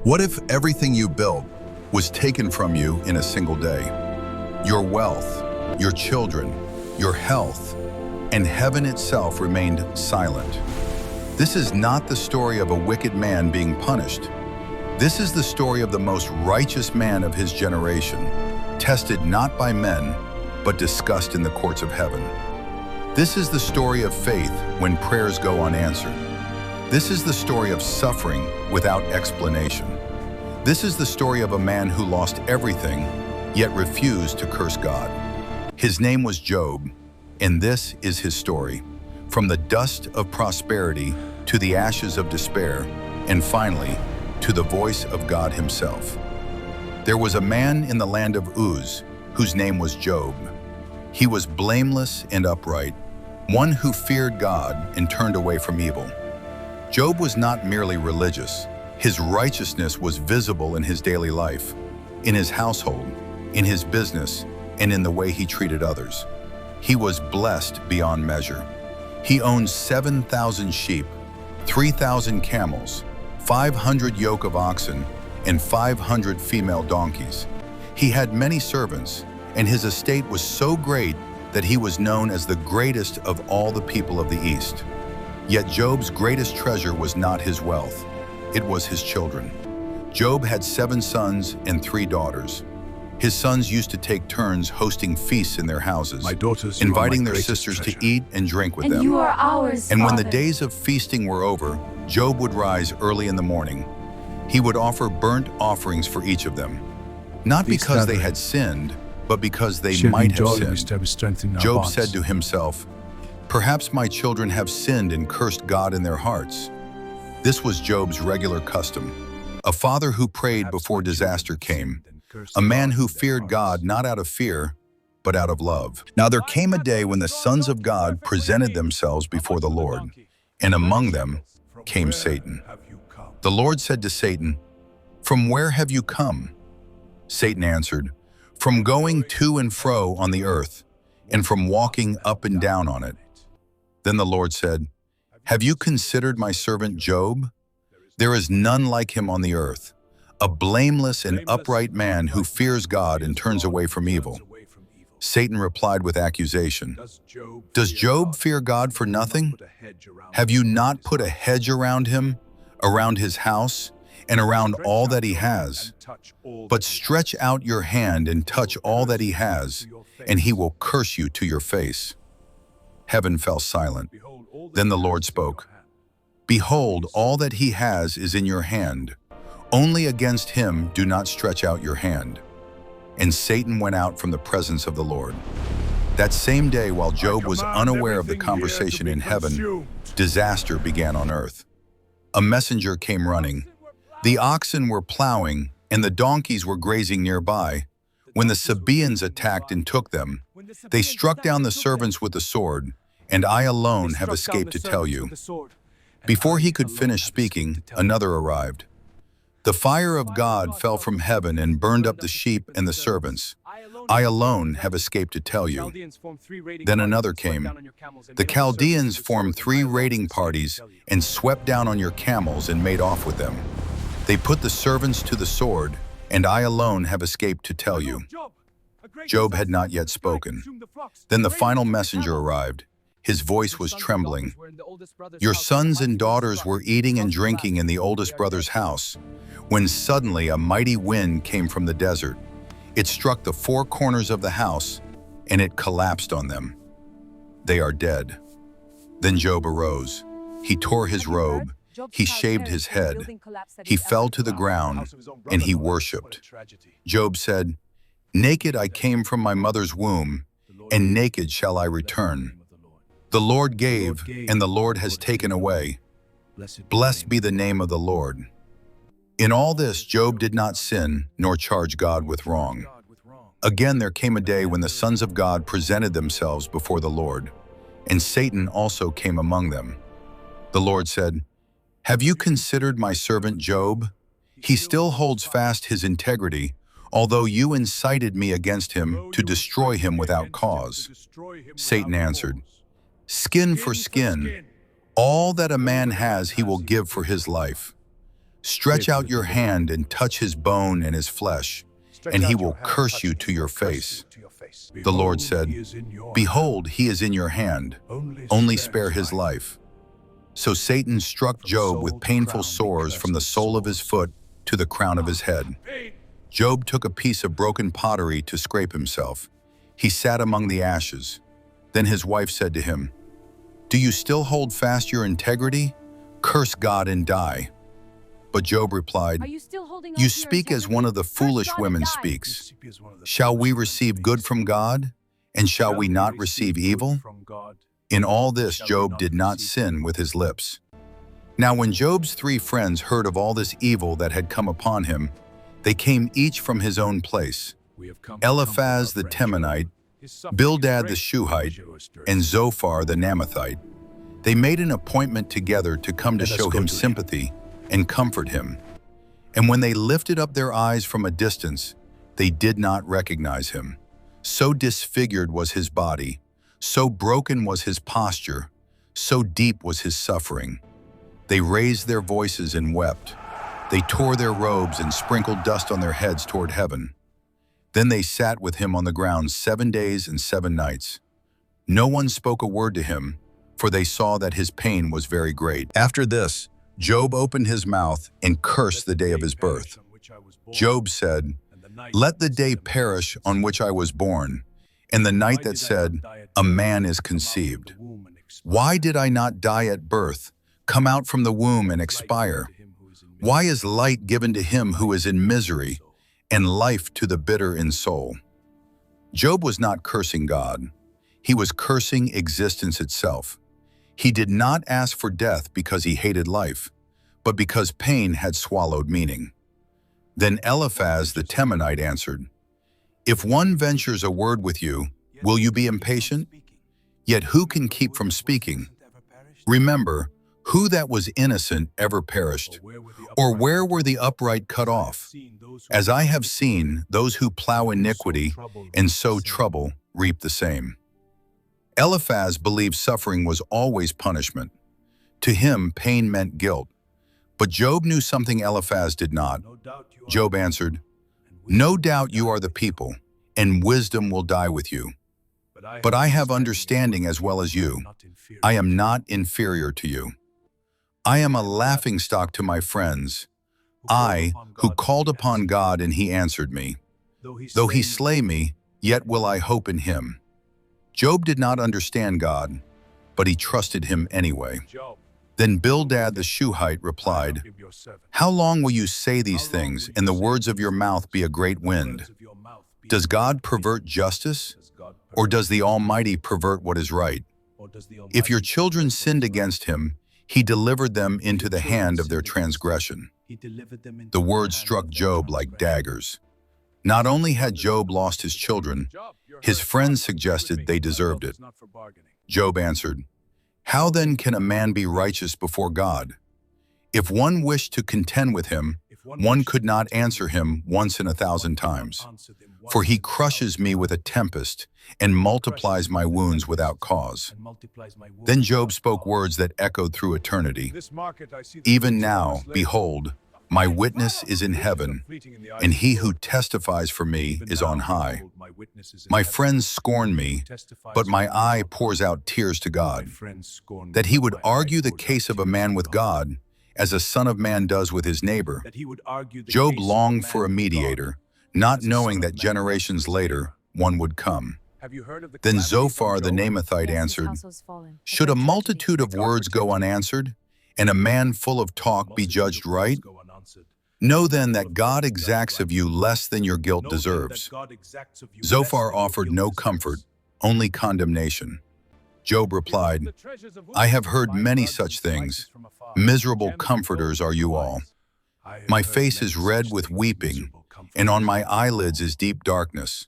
What if everything you built was taken from you in a single day? Your wealth, your children, your health, and heaven itself remained silent. This is not the story of a wicked man being punished. This is the story of the most righteous man of his generation, tested not by men, but discussed in the courts of heaven. This is the story of faith when prayers go unanswered. This is the story of suffering without explanation. This is the story of a man who lost everything, yet refused to curse God. His name was Job, and this is his story. From the dust of prosperity to the ashes of despair, and finally, to the voice of God himself. There was a man in the land of Uz, whose name was Job. He was blameless and upright, one who feared God and turned away from evil. Job was not merely religious. His righteousness was visible in his daily life, in his household, in his business, and in the way he treated others. He was blessed beyond measure. He owned 7,000 sheep, 3,000 camels, 500 yoke of oxen, and 500 female donkeys. He had many servants, and his estate was so great that he was known as the greatest of all the people of the East. Yet Job's greatest treasure was not his wealth. It was his children. Job had 7 sons and 3 daughters. His sons used to take turns hosting feasts in their houses, My daughters, inviting their sisters to eat and drink with them. You are ours, And when the Father. days of feasting were over, Job would rise early in the morning. He would offer burnt offerings for each of them, not These because they gathering had sinned, but because they sharing might have joy and sinned. strengthening our Job bonds. said to himself, "Perhaps my children have sinned and cursed God in their hearts." This was Job's regular custom. A father who prayed before disaster came, a man who feared God not out of fear, but out of love. Now there came a day when the sons of God presented themselves before the Lord, and among them came Satan. The Lord said to Satan, "From where have you come?" Satan answered, "From going to and fro on the earth, and from walking up and down on it." Then the Lord said, "Have you considered my servant Job? There is none like him on the earth, a blameless and upright man who fears God and turns away from evil." Satan replied with accusation, "Does Job fear God for nothing? Have you not put a hedge around him, around his house, and around all that he has? But stretch out your hand and touch all that he has, and he will curse you to your face." Heaven fell silent. Then the Lord spoke, "Behold, all that he has is in your hand. Only against him do not stretch out your hand." And Satan went out from the presence of the Lord. That same day, while Job was unaware of the conversation in heaven, disaster began on earth. A messenger came running. The oxen were plowing, and the donkeys were grazing nearby. When the Sabaeans attacked and took them, they struck down the servants with the sword, and I alone have escaped to tell you. Before he could finish speaking, another arrived. The fire of God fell from heaven and burned up the sheep and the servants. I alone have escaped to tell you. Then another came. The Chaldeans formed 3 raiding parties and swept down on your camels and made off with them. They put the servants to the sword, and I alone have escaped to tell you. Job had not yet spoken. Then the final messenger arrived. His voice was trembling. Your sons and daughters were eating and drinking in the oldest brother's house, when suddenly a mighty wind came from the desert. It struck the 4 corners of the house, and it collapsed on them. They are dead. Then Job arose. He tore his robe. He shaved his head. He fell to the ground, and he worshipped. Job said, "Naked I came from my mother's womb, and naked shall I return. The Lord gave, and the Lord has taken away. Blessed be the name of the Lord." In all this, Job did not sin, nor charge God with wrong. Again, there came a day when the sons of God presented themselves before the Lord, and Satan also came among them. The Lord said, "Have you considered my servant Job? He still holds fast his integrity, although you incited me against him to destroy him without cause." Satan answered, "Skin for skin. All that a man has he will give for his life. Stretch out your hand and touch his bone and his flesh, and he will curse you to your face. The Lord said, Behold, he is in your hand. Only spare his life. So Satan struck Job with painful sores from the sole of his foot to the crown of his head. Job took a piece of broken pottery to scrape himself. He sat among the ashes. Then his wife said to him, Do you still hold fast your integrity? Curse God and die. But Job replied, You speak as one of the foolish women speaks. Shall we receive good from God, and shall we not receive evil? In all this, Job did not sin with his lips. Now when Job's 3 friends heard of all this evil that had come upon him, they came each from his own place. Eliphaz the Temanite, Bildad the Shuhite, and Zophar the Naamathite. They made an appointment together to come to show him sympathy and comfort him. And when they lifted up their eyes from a distance, they did not recognize him. So disfigured was his body, so broken was his posture, so deep was his suffering. They raised their voices and wept. They tore their robes and sprinkled dust on their heads toward heaven. Then they sat with him on the ground 7 days and 7 nights. No one spoke a word to him, for they saw that his pain was very great. After this, Job opened his mouth and cursed the day of his birth. Job said, Let the day perish on which I was born, and the night that said, A man is conceived. Why did I not die at birth, come out from the womb and expire? Why is light given to him who is in misery, and life to the bitter in soul? Job was not cursing God. He was cursing existence itself. He did not ask for death because he hated life, but because pain had swallowed meaning. Then Eliphaz the Temanite answered, If one ventures a word with you, will you be impatient? Yet who can keep from speaking? Remember, who that was innocent ever perished? Or where were the upright cut off? As I have seen, those who plow iniquity and sow trouble reap the same. Eliphaz believed suffering was always punishment. To him, pain meant guilt. But Job knew something Eliphaz did not. Job answered, No doubt you are the people, and wisdom will die with you. But I have understanding as well as you. I am not inferior to you. I am a laughingstock to my friends. I, who called upon God, and he answered me. Though he slay me, yet will I hope in him. Job did not understand God, but he trusted him anyway. Then Bildad the Shuhite replied, How long will you say these things, and the words of your mouth be a great wind? Does God pervert justice, or does the Almighty pervert what is right? If your children sinned against him, he delivered them into the hand of their transgression. The words struck Job like daggers. Not only had Job lost his children, his friends suggested they deserved it. Job answered, How then can a man be righteous before God? If one wished to contend with him, one could not answer him once in 1,000 times. For he crushes me with a tempest and multiplies my wounds without cause. Then Job spoke words that echoed through eternity. Even now, behold, my witness is in heaven, and he who testifies for me is on high. My friends scorn me, but my eye pours out tears to God. That he would argue the case of a man with God, as a son of man does with his neighbor. Job longed for a mediator, not knowing that generations later one would come. Then Zophar the Naamathite answered, Should a multitude of words go unanswered, and a man full of talk be judged right? Know then that God exacts of you less than your guilt deserves. Zophar offered no comfort, only condemnation. Job replied, I have heard many such things. Miserable comforters are you all. My face is red with weeping, and on my eyelids is deep darkness.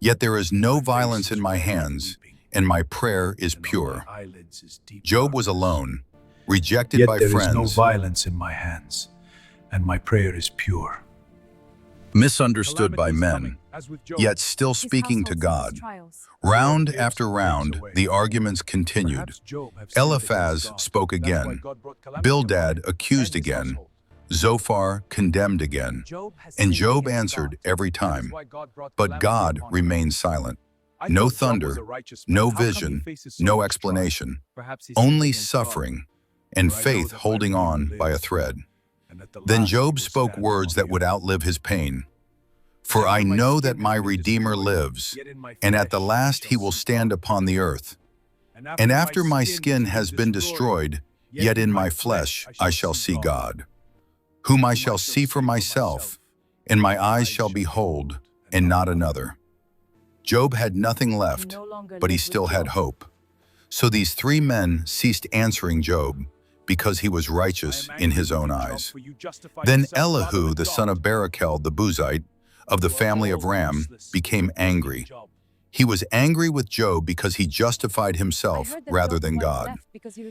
Yet there is no violence in my hands, and my prayer is pure. Job was alone, rejected by friends. Yet there is no violence in my hands, and my prayer is pure. Misunderstood by men, yet still speaking to God. Round after round, the arguments continued. Eliphaz spoke again. Bildad accused again. Zophar condemned again. And Job answered every time, but God remained silent. No thunder, no vision, no explanation, only suffering and faith holding on by a thread. Then Job spoke words that would outlive his pain. For I know that my Redeemer lives, and at the last he will stand upon the earth. And after my skin has been destroyed, yet in my flesh I shall see God, whom I shall see for myself, and my eyes shall behold, and not another. Job had nothing left, but he still had hope. So these three men ceased answering Job, because he was righteous in his own eyes. Then Elihu, the son of Barachel the Buzite, of the family of Ram, became angry. He was angry with Job because he justified himself rather than God.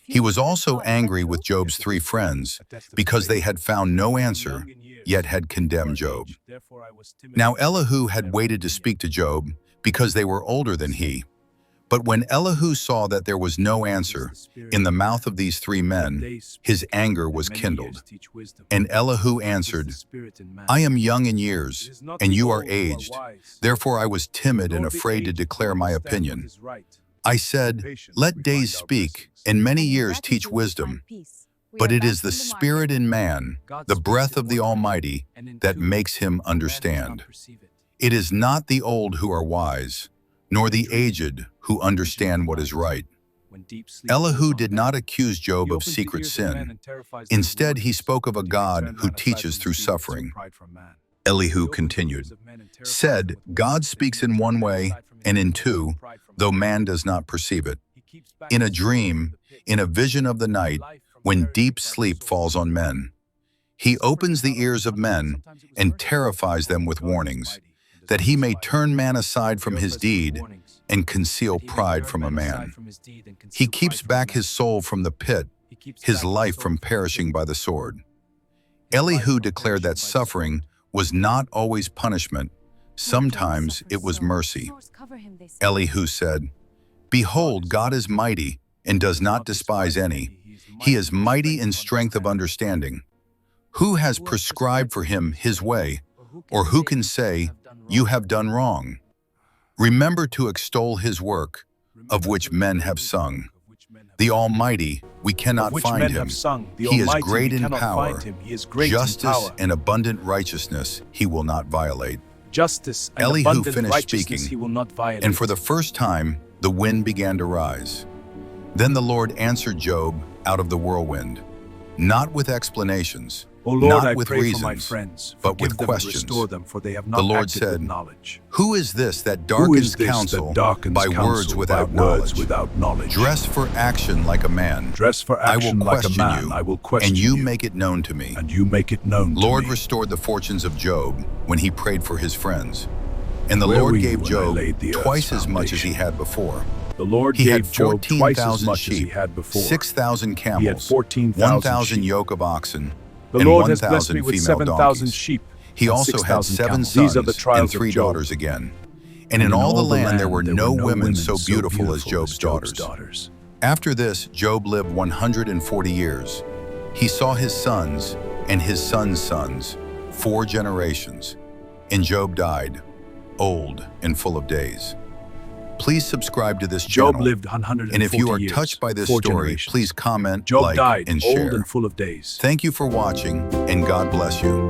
He was also angry with Job's three friends because they had found no answer, yet had condemned Job. Now Elihu had waited to speak to Job because they were older than he. But when Elihu saw that there was no answer in the mouth of these three men, his anger was kindled. And Elihu answered, I am young in years, and you are aged. Therefore I was timid and afraid to declare my opinion. I said, let days speak, and many years teach wisdom. But it is the spirit in man, the breath of the Almighty, that makes him understand. It is not the old who are wise, nor the aged who understand what is right. Elihu did not accuse Job of secret sin. Instead, he spoke of a God who teaches through suffering. Elihu continued, said, God speaks in one way and in two, though man does not perceive it. In a dream, in a vision of the night, when deep sleep falls on men. He opens the ears of men and terrifies them with warnings, that he may turn man aside from his deed and conceal pride from a man. He keeps back his soul from the pit, his life from perishing by the sword. Elihu declared that suffering was not always punishment. Sometimes it was mercy. Elihu said, behold, God is mighty and does not despise any. He is mighty in strength of understanding. Who has prescribed for him his way, or who can say, you have done wrong? Remember to extol his work, of which men have sung. The Almighty, we cannot find him. He is great in power. Justice and abundant righteousness he will not violate. Elihu finished speaking, and for the first time the wind began to rise. Then the Lord answered Job out of the whirlwind, not with explanations, O Lord, not I with pray reasons, for my friends, but with forgive them and questions. restore them, for they have not The Lord acted said, with knowledge. Who is this that Who is darkens this counsel that darkens by counsel words without by words knowledge? without knowledge? Dress for action like a man. Dress for action I will like a question man. you, I will question and you make it known to me. and you make it known Lord to me. restored the fortunes of Job when he prayed for his friends. And the Where Lord were you gave when I Job laid the earth's twice as much as he foundation? had before. The Lord He had gave Job twice as 14,000 much as he sheep, had before. 6,000 camels, He had 14,000 1,000 sheep. yoke of oxen, The and Lord has blessed 1,000 me with female 7,000 donkeys. sheep. He and also had 6,000 7 camels. sons These are the trials and 3 of Job. daughters again. And in all the land there were no women so beautiful as Job's daughters. After this, Job lived 140 years. He saw his sons and his sons' sons, 4 generations. And Job died, old and full of days. Please subscribe to this channel. Job lived 140 And if you are years, touched by this 4 story, generations. please comment, Job like, died and old share. and full of days. Thank you for watching, and God bless you.